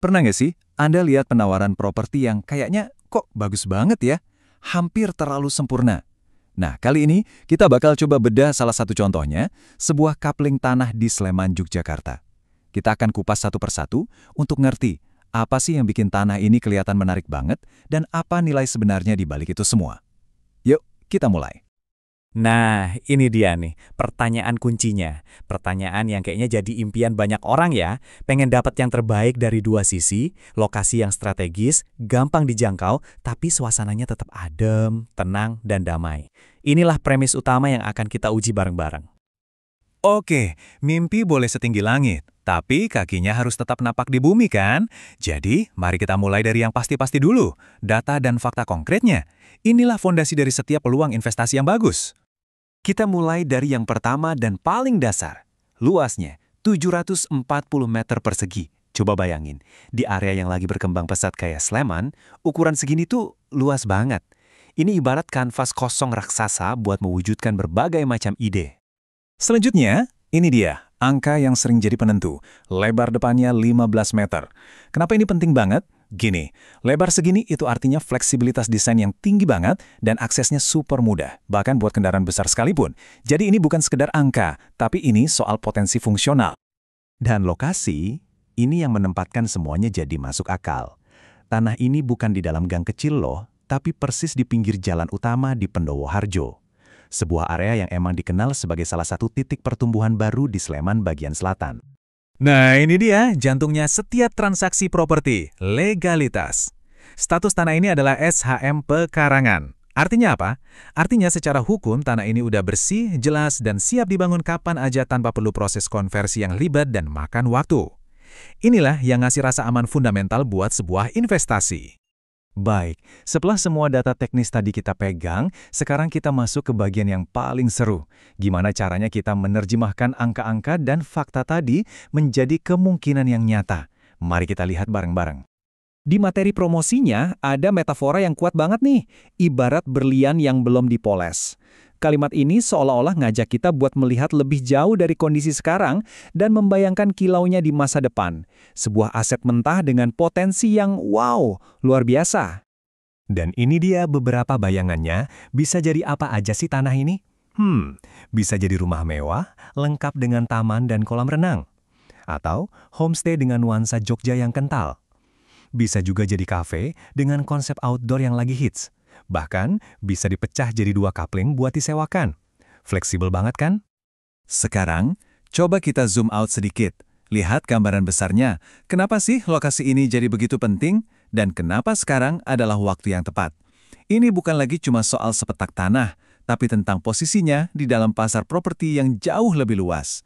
Pernah nggak sih Anda lihat penawaran properti yang kayaknya kok bagus banget ya? Hampir terlalu sempurna. Nah, kali ini kita bakal coba bedah salah satu contohnya, sebuah kapling tanah di Sleman, Yogyakarta. Kita akan kupas satu persatu untuk ngerti apa sih yang bikin tanah ini kelihatan menarik banget dan apa nilai sebenarnya di balik itu semua. Yuk, kita mulai. Nah, ini dia nih, pertanyaan kuncinya. Pertanyaan yang kayaknya jadi impian banyak orang ya. Pengen dapat yang terbaik dari dua sisi, lokasi yang strategis, gampang dijangkau, tapi suasananya tetap adem, tenang, dan damai. Inilah premis utama yang akan kita uji bareng-bareng. Oke, mimpi boleh setinggi langit, tapi kakinya harus tetap napak di bumi kan? Jadi, mari kita mulai dari yang pasti-pasti dulu, data dan fakta konkretnya. Inilah fondasi dari setiap peluang investasi yang bagus. Kita mulai dari yang pertama dan paling dasar. Luasnya 740 meter persegi. Coba bayangin, di area yang lagi berkembang pesat kayak Sleman, ukuran segini tuh luas banget. Ini ibarat kanvas kosong raksasa buat mewujudkan berbagai macam ide. Selanjutnya, ini dia, angka yang sering jadi penentu. Lebar depannya 15 meter. Kenapa ini penting banget? Gini, lebar segini itu artinya fleksibilitas desain yang tinggi banget dan aksesnya super mudah, bahkan buat kendaraan besar sekalipun. Jadi ini bukan sekedar angka, tapi ini soal potensi fungsional. Dan lokasi, ini yang menempatkan semuanya jadi masuk akal. Tanah ini bukan di dalam gang kecil loh, tapi persis di pinggir jalan utama di Pendowo Harjo. Sebuah area yang emang dikenal sebagai salah satu titik pertumbuhan baru di Sleman bagian selatan. Nah, ini dia jantungnya setiap transaksi properti, legalitas. Status tanah ini adalah SHM pekarangan. Artinya apa? Artinya secara hukum tanah ini udah bersih, jelas, dan siap dibangun kapan aja tanpa perlu proses konversi yang ribet dan makan waktu. Inilah yang ngasih rasa aman fundamental buat sebuah investasi. Baik, setelah semua data teknis tadi kita pegang, sekarang kita masuk ke bagian yang paling seru. Gimana caranya kita menerjemahkan angka-angka dan fakta tadi menjadi kemungkinan yang nyata? Mari kita lihat bareng-bareng. Di materi promosinya, ada metafora yang kuat banget nih, ibarat berlian yang belum dipoles. Kalimat ini seolah-olah ngajak kita buat melihat lebih jauh dari kondisi sekarang dan membayangkan kilaunya di masa depan. Sebuah aset mentah dengan potensi yang wow, luar biasa. Dan ini dia beberapa bayangannya, bisa jadi apa aja sih tanah ini? Bisa jadi rumah mewah, lengkap dengan taman dan kolam renang. Atau homestay dengan nuansa Jogja yang kental. Bisa juga jadi kafe dengan konsep outdoor yang lagi hits. Bahkan, bisa dipecah jadi dua kapling buat disewakan. Fleksibel banget kan? Sekarang, coba kita zoom out sedikit. Lihat gambaran besarnya. Kenapa sih lokasi ini jadi begitu penting? Dan kenapa sekarang adalah waktu yang tepat? Ini bukan lagi cuma soal sepetak tanah, tapi tentang posisinya di dalam pasar properti yang jauh lebih luas.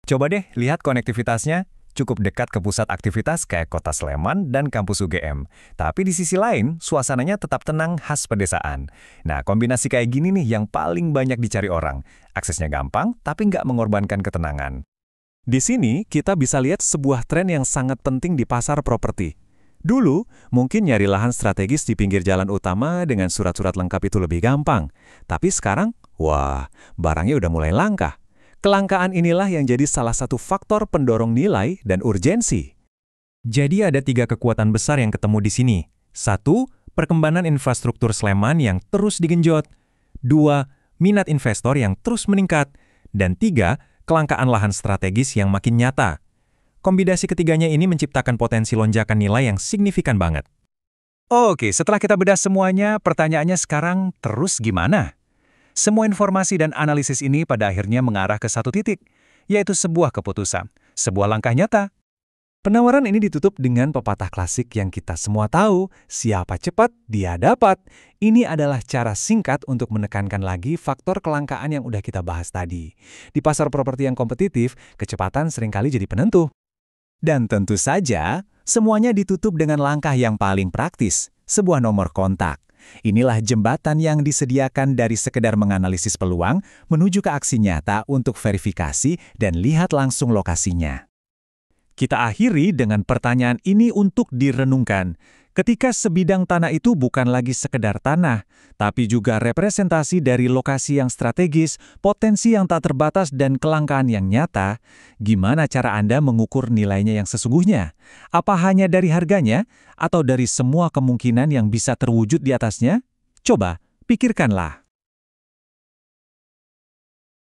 Coba deh lihat konektivitasnya. Cukup dekat ke pusat aktivitas kayak kota Sleman dan kampus UGM. Tapi di sisi lain, suasananya tetap tenang khas pedesaan. Nah, kombinasi kayak gini nih yang paling banyak dicari orang. Aksesnya gampang, tapi nggak mengorbankan ketenangan. Di sini, kita bisa lihat sebuah tren yang sangat penting di pasar properti. Dulu, mungkin nyari lahan strategis di pinggir jalan utama dengan surat-surat lengkap itu lebih gampang. Tapi sekarang, wah, barangnya udah mulai langka. Kelangkaan inilah yang jadi salah satu faktor pendorong nilai dan urgensi. Jadi ada 3 kekuatan besar yang ketemu di sini. 1. Perkembangan infrastruktur Sleman yang terus digenjot. 2. Minat investor yang terus meningkat. Dan 3. Kelangkaan lahan strategis yang makin nyata. Kombinasi ketiganya ini menciptakan potensi lonjakan nilai yang signifikan banget. Oke, setelah kita bedah semuanya, pertanyaannya sekarang terus gimana? Semua informasi dan analisis ini pada akhirnya mengarah ke satu titik, yaitu sebuah keputusan, sebuah langkah nyata. Penawaran ini ditutup dengan pepatah klasik yang kita semua tahu, siapa cepat, dia dapat. Ini adalah cara singkat untuk menekankan lagi faktor kelangkaan yang udah kita bahas tadi. Di pasar properti yang kompetitif, kecepatan seringkali jadi penentu. Dan tentu saja, semuanya ditutup dengan langkah yang paling praktis, sebuah nomor kontak. Inilah jembatan yang disediakan dari sekedar menganalisis peluang menuju ke aksi nyata untuk verifikasi dan lihat langsung lokasinya. Kita akhiri dengan pertanyaan ini untuk direnungkan. Ketika sebidang tanah itu bukan lagi sekedar tanah, tapi juga representasi dari lokasi yang strategis, potensi yang tak terbatas, dan kelangkaan yang nyata, gimana cara Anda mengukur nilainya yang sesungguhnya? Apa hanya dari harganya, atau dari semua kemungkinan yang bisa terwujud di atasnya? Coba, pikirkanlah.